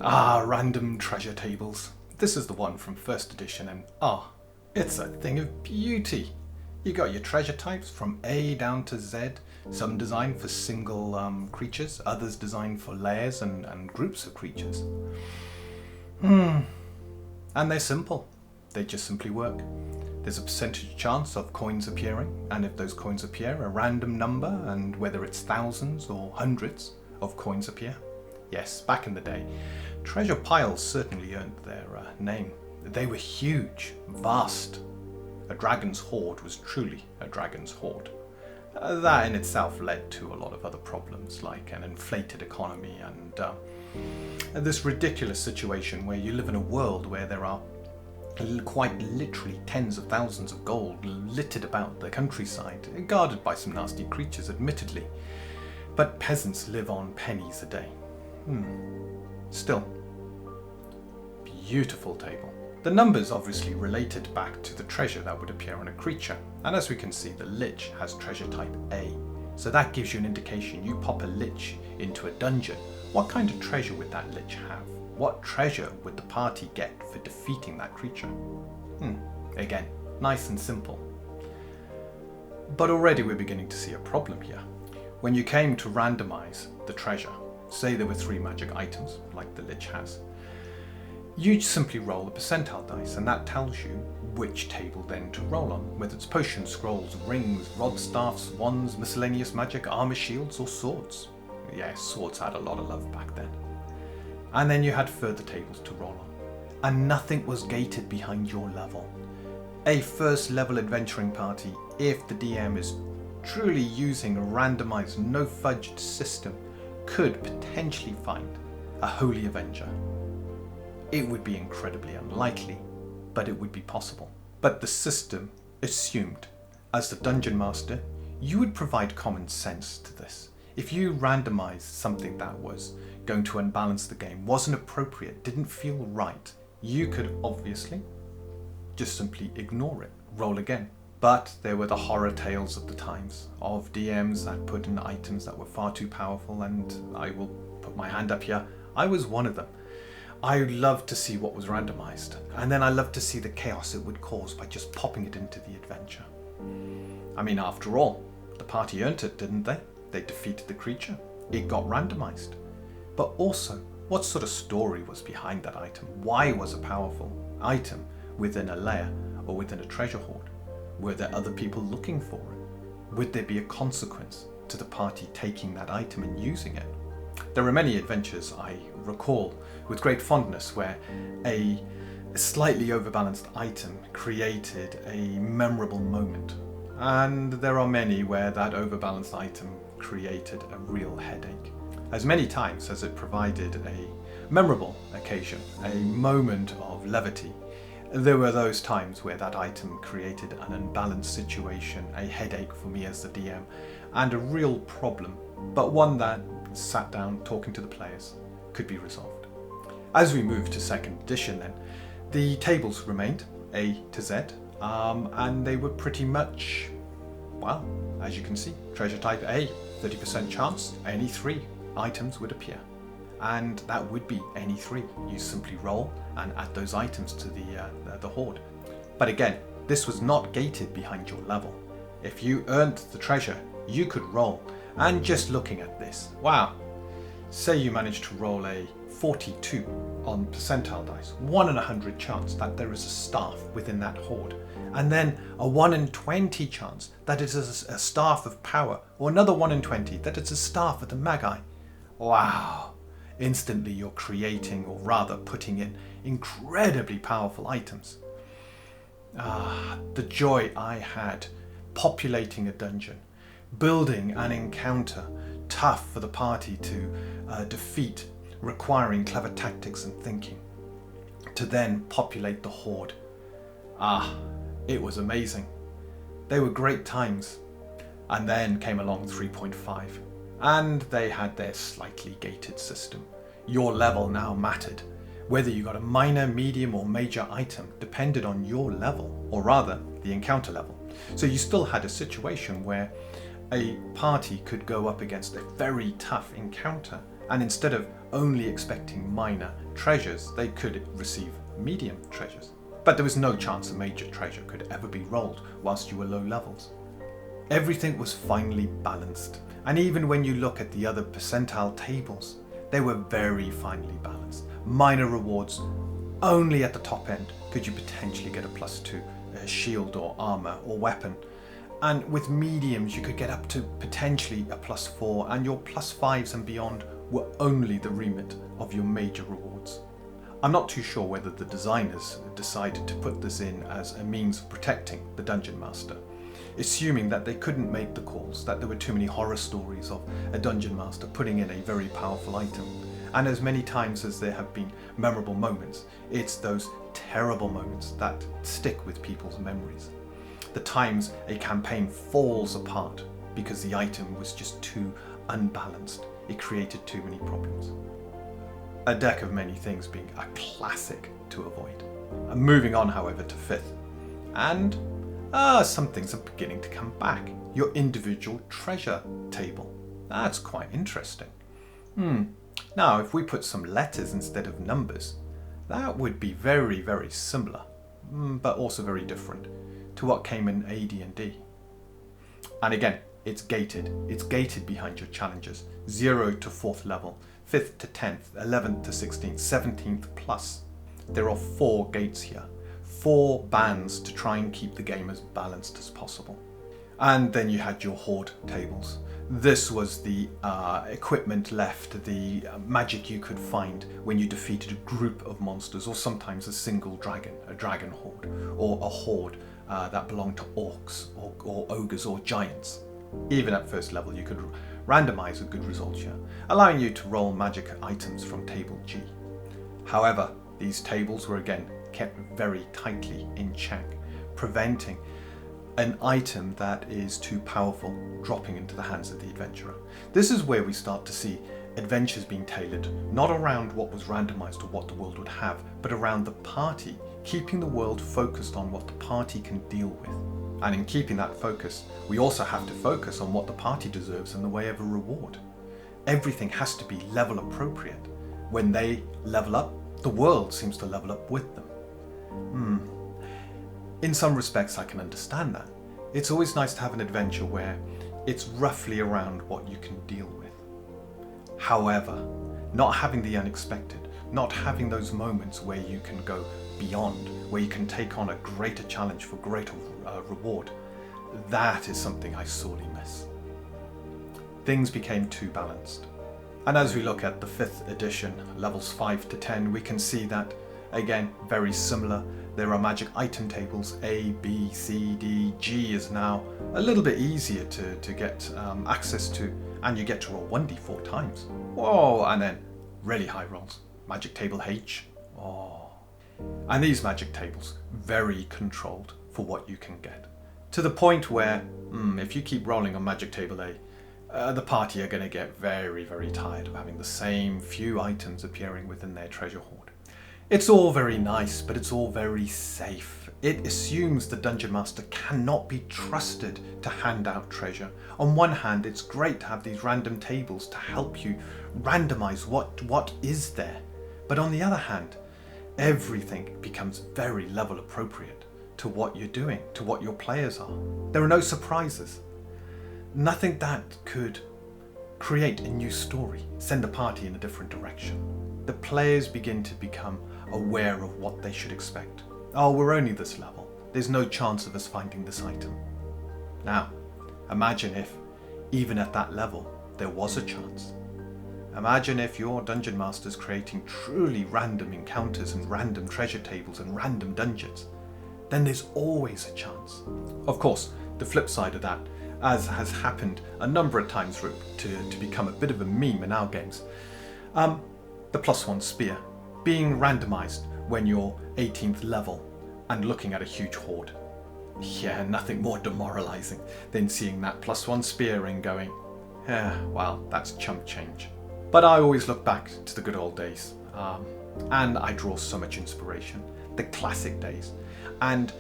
Random treasure tables. This is the one from first edition and it's a thing of beauty. You got your treasure types from A down to Z, some designed for single creatures, others designed for layers and groups of creatures. And they're simple. They just simply work. There's a percentage chance of coins appearing, and if those coins appear, a random number, and whether it's thousands or hundreds of coins appear. Yes, back in the day, treasure piles certainly earned their name. They were huge, vast. A dragon's hoard was truly a dragon's hoard. That in itself led to a lot of other problems, like an inflated economy and this ridiculous situation where you live in a world where there are quite literally tens of thousands of gold littered about the countryside, guarded by some nasty creatures admittedly, but peasants live on pennies a day. Still, beautiful table. The numbers obviously related back to the treasure that would appear on a creature, and as we can see, the Lich has treasure type A, so that gives you an indication. You pop a Lich into a dungeon, what kind of treasure would that Lich have? What treasure would the party get for defeating that creature? Again, nice and simple. But already we're beginning to see a problem here. When you came to randomize the treasure, say there were 3 magic items, like the Lich has, you simply roll a percentile dice, and that tells you which table then to roll on, whether it's potions, scrolls, rings, rod staffs, wands, miscellaneous magic, armor, shields, or swords. Yeah, swords had a lot of love back then. And then you had further tables to roll on, and nothing was gated behind your level. A first level adventuring party, if the DM is truly using a randomized, no-fudged system, could potentially find a Holy Avenger. It would be incredibly unlikely, but it would be possible. But the system assumed, as the Dungeon Master, you would provide common sense to this. If you randomized something that was going to unbalance the game, wasn't appropriate, didn't feel right, you could obviously just simply ignore it, roll again. But there were the horror tales of the times of DMs that put in items that were far too powerful, and I will put my hand up here, I was one of them. I loved to see what was randomized, and then I loved to see the chaos it would cause by just popping it into the adventure. I mean, after all, the party earned it, didn't they? They defeated the creature. It got randomized. But also, what sort of story was behind that item? Why was a powerful item within a lair or within a treasure hoard? Were there other people looking for it? Would there be a consequence to the party taking that item and using it? There are many adventures I recall with great fondness where a slightly overbalanced item created a memorable moment. And there are many where that overbalanced item created a real headache. As many times as it provided a memorable occasion, a moment of levity, there were those times where that item created an unbalanced situation, a headache for me as the DM, and a real problem, but one that, sat down talking to the players, could be resolved. As we moved to 2nd edition then, the tables remained A to Z, and they were pretty much, well, as you can see, treasure type A, 30% chance, any 3 items would appear. And that would be any 3. You simply roll and add those items to the hoard. But again, this was not gated behind your level. If you earned the treasure, you could roll. And just looking at this, wow, say you managed to roll a 42 on percentile dice, 1 in 100 chance that there is a staff within that hoard, and then a 1 in 20 chance that it is a staff of power, or another 1 in 20 that it's a staff of the Magi. Wow, instantly you're creating, or rather putting in, incredibly powerful items. The joy I had populating a dungeon, building an encounter tough for the party to defeat, requiring clever tactics and thinking, to then populate the hoard. It was amazing. They were great times. And then came along 3.5, and they had their slightly gated system. Your level now mattered. Whether you got a minor, medium, or major item depended on your level, or rather, the encounter level. So you still had a situation where a party could go up against a very tough encounter, and instead of only expecting minor treasures, they could receive medium treasures. But there was no chance a major treasure could ever be rolled whilst you were low levels. Everything was finely balanced, and even when you look at the other percentile tables, they were very finely balanced. Minor rewards, only at the top end could you potentially get a +2 shield or armor or weapon, and with mediums you could get up to potentially a +4, and your +5s and beyond were only the remit of your major rewards. I'm not too sure whether the designers decided to put this in as a means of protecting the Dungeon Master, assuming that they couldn't make the calls, that there were too many horror stories of a Dungeon Master putting in a very powerful item. And as many times as there have been memorable moments, it's those terrible moments that stick with people's memories. The times a campaign falls apart because the item was just too unbalanced. It created too many problems. A deck of many things being a classic to avoid. Moving on, however, to 5th. And some things are beginning to come back. Your individual treasure table. That's quite interesting. Now, if we put some letters instead of numbers, that would be very, very similar, but also very different to what came in AD&D. And again, it's gated. It's gated behind your challenges. 0 to 4th level, 5th to 10th, 11th to 16th, 17th plus. There are 4 gates here. 4 bands to try and keep the game as balanced as possible. And then you had your horde tables. This was the equipment left, the magic you could find when you defeated a group of monsters, or sometimes a single dragon, a dragon horde, or a horde that belonged to orcs or ogres or giants. Even at 1st level you could randomize a good result here, allowing you to roll magic items from table G. However, these tables were again kept very tightly in check, preventing an item that is too powerful dropping into the hands of the adventurer. This is where we start to see adventures being tailored not around what was randomized or what the world would have, but around the party, keeping the world focused on what the party can deal with. And in keeping that focus, we also have to focus on what the party deserves in the way of a reward. Everything has to be level appropriate. When they level up, the world seems to level up with them. In some respects I can understand that. It's always nice to have an adventure where it's roughly around what you can deal with. However, not having the unexpected, not having those moments where you can go beyond, where you can take on a greater challenge for greater reward, that is something I sorely miss. Things became too balanced. And as we look at the 5th edition, levels 5 to 10, we can see that, again, very similar. There are magic item tables, A, B, C, D, G is now a little bit easier to get access to, and you get to roll 1d4 times. Whoa, and then really high rolls. Magic table H, and these magic tables, very controlled for what you can get. To the point where, if you keep rolling on magic table A, the party are going to get very, very tired of having the same few items appearing within their treasure hoard. It's all very nice, but it's all very safe. It assumes the Dungeon Master cannot be trusted to hand out treasure. On one hand, it's great to have these random tables to help you randomize what is there. But on the other hand, everything becomes very level appropriate to what you're doing, to what your players are. There are no surprises. Nothing that could create a new story, send a party in a different direction. The players begin to become aware of what they should expect. Oh, we're only this level. There's no chance of us finding this item. Now, imagine if, even at that level, there was a chance. Imagine if your Dungeon Master's creating truly random encounters and random treasure tables and random dungeons. Then there's always a chance. Of course, the flip side of that, as has happened a number of times to become a bit of a meme in our games, the +1 spear being randomized when you're 18th level and looking at a huge horde. Yeah, nothing more demoralizing than seeing that +1 spear and going, yeah, well, that's chump change. But I always look back to the good old days, and I draw so much inspiration, the classic days. And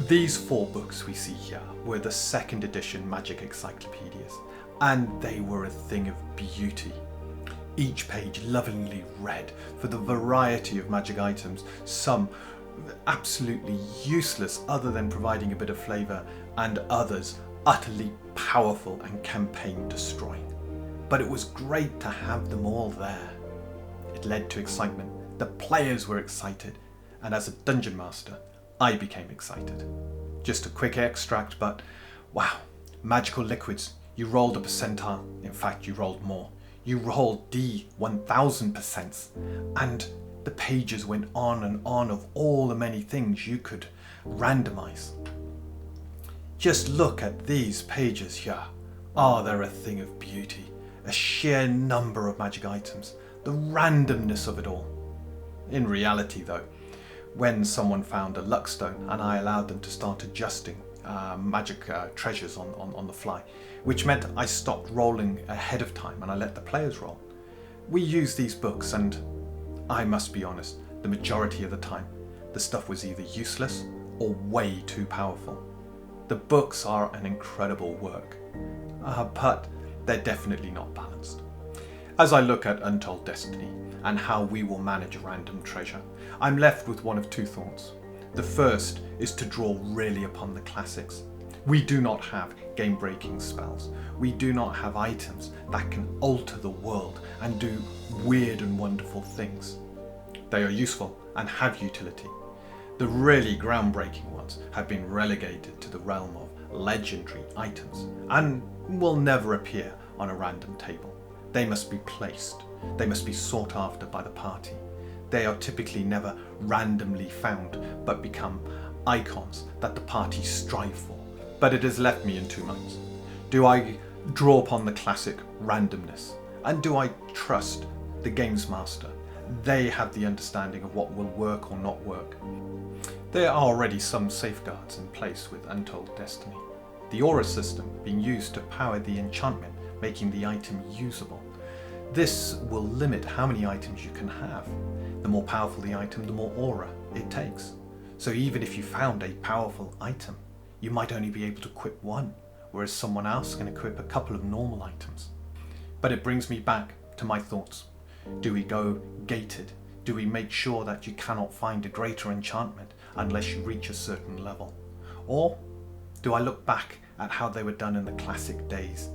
these 4 books we see here were the 2nd edition magic encyclopedias, and they were a thing of beauty. each page lovingly read for the variety of magic items, some absolutely useless other than providing a bit of flavour, and others utterly powerful and campaign destroying. But it was great to have them all there. It led to excitement. The players were excited, and as a dungeon master, I became excited. Just a quick extract, but wow, magical liquids. You rolled a percentile. In fact, you rolled more. You rolled D1000%, and the pages went on and on of all the many things you could randomize. Just look at these pages here. Oh, they're a thing of beauty. A sheer number of magic items. The randomness of it all. In reality though, when someone found a luck stone and I allowed them to start adjusting magic treasures on the fly, which meant I stopped rolling ahead of time and I let the players roll. We used these books, and I must be honest, the majority of the time the stuff was either useless or way too powerful. The books are an incredible work, but they're definitely not balanced. As I look at Untold Destiny and how we will manage a random treasure, I'm left with one of two thoughts. The first is to draw really upon the classics. We do not have game-breaking spells. We do not have items that can alter the world and do weird and wonderful things. They are useful and have utility. The really groundbreaking ones have been relegated to the realm of legendary items and will never appear on a random table. They must be placed. They must be sought after by the party. They are typically never randomly found, but become icons that the party strive for. But it has left me in two minds. Do I draw upon the classic randomness? And do I trust the games master? They have the understanding of what will work or not work. There are already some safeguards in place with Untold Destiny. The aura system being used to power the enchantment, making the item usable. This will limit how many items you can have. The more powerful the item, the more aura it takes. So even if you found a powerful item, you might only be able to equip one, whereas someone else can equip a couple of normal items. But it brings me back to my thoughts. Do we go gated? Do we make sure that you cannot find a greater enchantment unless you reach a certain level? Or do I look back at how they were done in the classic days?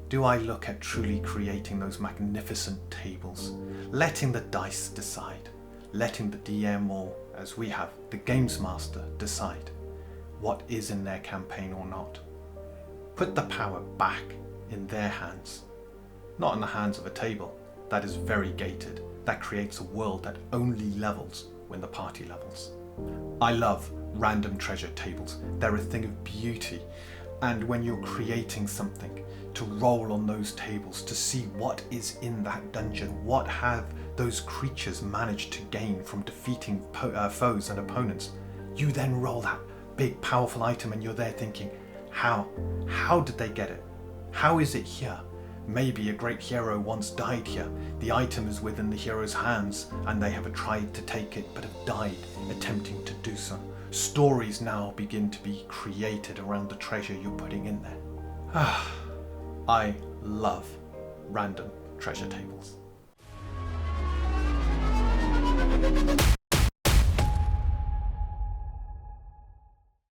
Do I look at truly creating those magnificent tables, letting the dice decide, letting the DM, or as we have, the games master, decide what is in their campaign or not? Put the power back in their hands, not in the hands of a table that is very gated, that creates a world that only levels when the party levels. I love random treasure tables. They're a thing of beauty. And when you're creating something, to roll on those tables, to see what is in that dungeon, what have those creatures managed to gain from defeating foes and opponents, you then roll that big powerful item and you're there thinking, how did they get it? How is it here? Maybe a great hero once died here. The item is within the hero's hands and they have tried to take it but have died attempting to do so. Stories now begin to be created around the treasure you're putting in there. I love random treasure tables.